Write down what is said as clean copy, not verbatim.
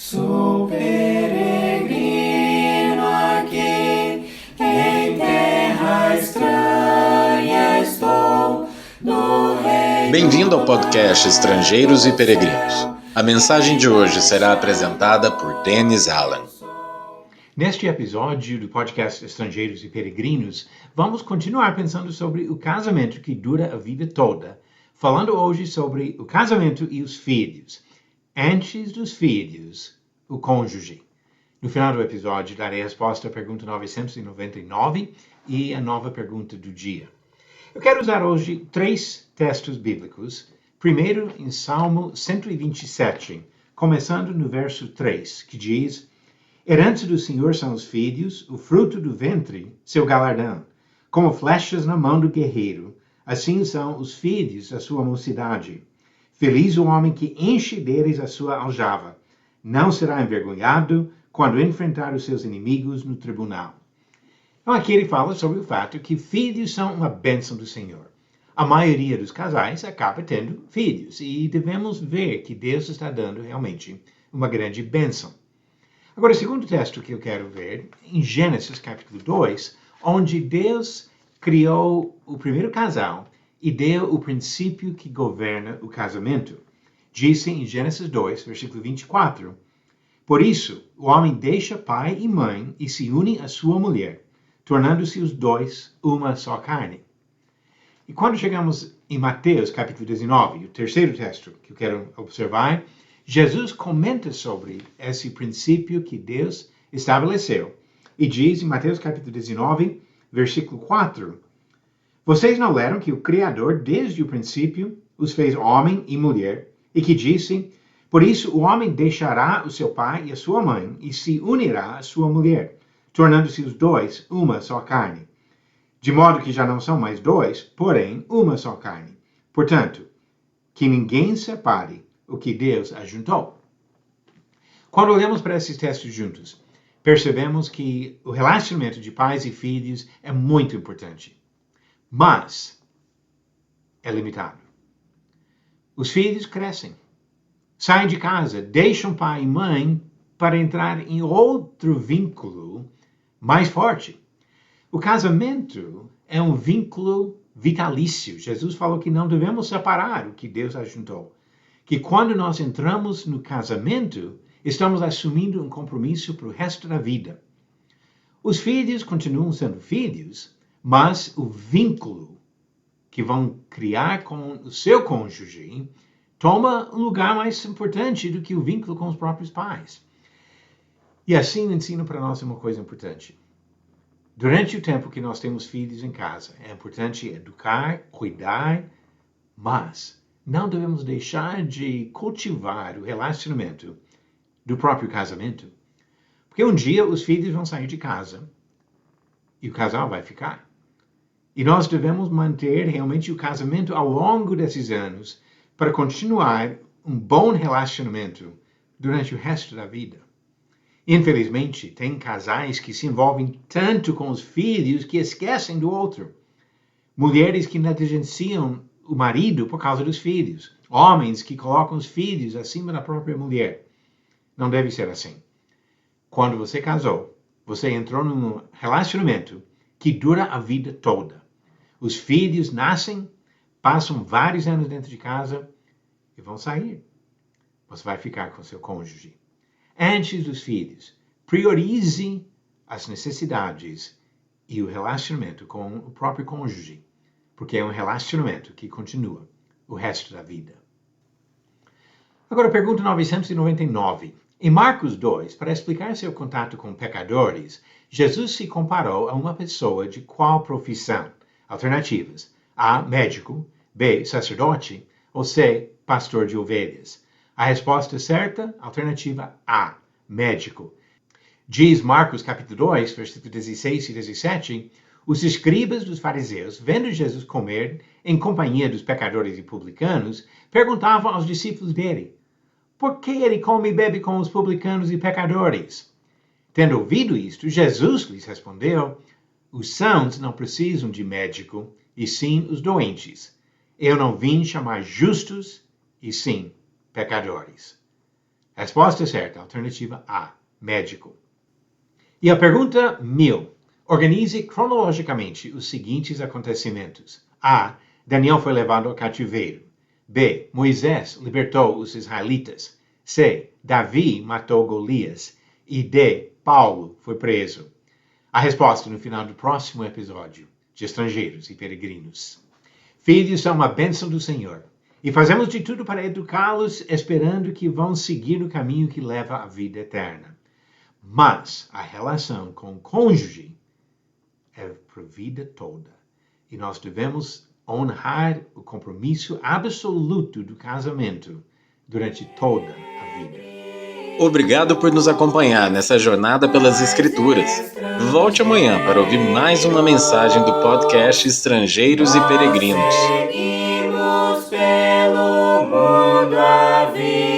Sou peregrino aqui, em terra estranha estou, no reino. Bem-vindo ao podcast Estrangeiros e Peregrinos. A mensagem de hoje será apresentada por Dennis Allen. Neste episódio do podcast Estrangeiros e Peregrinos, vamos continuar pensando sobre o casamento que dura a vida toda, falando hoje sobre o casamento e os filhos. Antes dos filhos, o cônjuge. No final do episódio, darei a resposta à pergunta 999 e a nova pergunta do dia. Eu quero usar hoje 3 textos bíblicos. Primeiro, em Salmo 127, começando no verso 3, que diz: Herança do Senhor são os filhos, o fruto do ventre, seu galardão. Como flechas na mão do guerreiro, assim são os filhos da sua mocidade. Feliz o homem que enche deles a sua aljava. Não será envergonhado quando enfrentar os seus inimigos no tribunal. Então aqui ele fala sobre o fato que filhos são uma bênção do Senhor. A maioria dos casais acaba tendo filhos e devemos ver que Deus está dando realmente uma grande bênção. Agora, o segundo texto que eu quero ver, em Gênesis capítulo 2, onde Deus criou o primeiro casal e deu o princípio que governa o casamento. Disse em Gênesis 2, versículo 24, Por isso, o homem deixa pai e mãe e se une à sua mulher, tornando-se os dois uma só carne. E quando chegamos em Mateus capítulo 19, o terceiro texto que eu quero observar, Jesus comenta sobre esse princípio que Deus estabeleceu. E diz em Mateus capítulo 19, versículo 4, Vocês não leram que o Criador, desde o princípio, os fez homem e mulher, e que disse, Por isso o homem deixará o seu pai e a sua mãe, e se unirá à sua mulher, tornando-se os dois uma só carne. De modo que já não são mais dois, porém uma só carne. Portanto, que ninguém separe o que Deus ajuntou. Quando olhamos para esses textos juntos, percebemos que o relacionamento de pais e filhos é muito importante, mas é limitado. Os filhos crescem, saem de casa, deixam pai e mãe para entrar em outro vínculo mais forte. O casamento é um vínculo vitalício. Jesus falou que não devemos separar o que Deus ajuntou. Que quando nós entramos no casamento, estamos assumindo um compromisso para o resto da vida. Os filhos continuam sendo filhos, mas o vínculo que vão criar com o seu cônjuge toma um lugar mais importante do que o vínculo com os próprios pais. E assim ensina para nós uma coisa importante. Durante o tempo que nós temos filhos em casa, é importante educar, cuidar, mas não devemos deixar de cultivar o relacionamento do próprio casamento, porque um dia os filhos vão sair de casa e o casal vai ficar. E nós devemos manter realmente o casamento ao longo desses anos para continuar um bom relacionamento durante o resto da vida. Infelizmente, tem casais que se envolvem tanto com os filhos que esquecem do outro. Mulheres que negligenciam o marido por causa dos filhos. Homens que colocam os filhos acima da própria mulher. Não deve ser assim. Quando você casou, você entrou num relacionamento que dura a vida toda. Os filhos nascem, passam vários anos dentro de casa e vão sair. Você vai ficar com seu cônjuge. Antes dos filhos, priorize as necessidades e o relacionamento com o próprio cônjuge, porque é um relacionamento que continua o resto da vida. Agora, pergunta 999. Em Marcos 2, para explicar seu contato com pecadores, Jesus se comparou a uma pessoa de qual profissão? Alternativas. A, médico. B, sacerdote. Ou C, pastor de ovelhas. A resposta certa, alternativa A, médico. Diz Marcos capítulo 2, versículos 16 e 17, os escribas dos fariseus, vendo Jesus comer em companhia dos pecadores e publicanos, perguntavam aos discípulos dele, por que ele come e bebe com os publicanos e pecadores? Tendo ouvido isto, Jesus lhes respondeu, os sãos não precisam de médico, e sim os doentes. Eu não vim chamar justos, e sim pecadores. A resposta certa, alternativa A, médico. E a pergunta 1000. Organize cronologicamente os seguintes acontecimentos. A. Daniel foi levado ao cativeiro. B. Moisés libertou os israelitas. C. Davi matou Golias. E D. Paulo foi preso. A resposta no final do próximo episódio de Estrangeiros e Peregrinos. Filhos são uma bênção do Senhor e fazemos de tudo para educá-los, esperando que vão seguir no caminho que leva à vida eterna. Mas a relação com o cônjuge é para a vida toda. E nós devemos honrar o compromisso absoluto do casamento durante toda a vida. Obrigado por nos acompanhar nessa jornada pelas Escrituras. Volte amanhã para ouvir mais uma mensagem do podcast Estrangeiros e Peregrinos. Seguimos pelo mundo a viajar.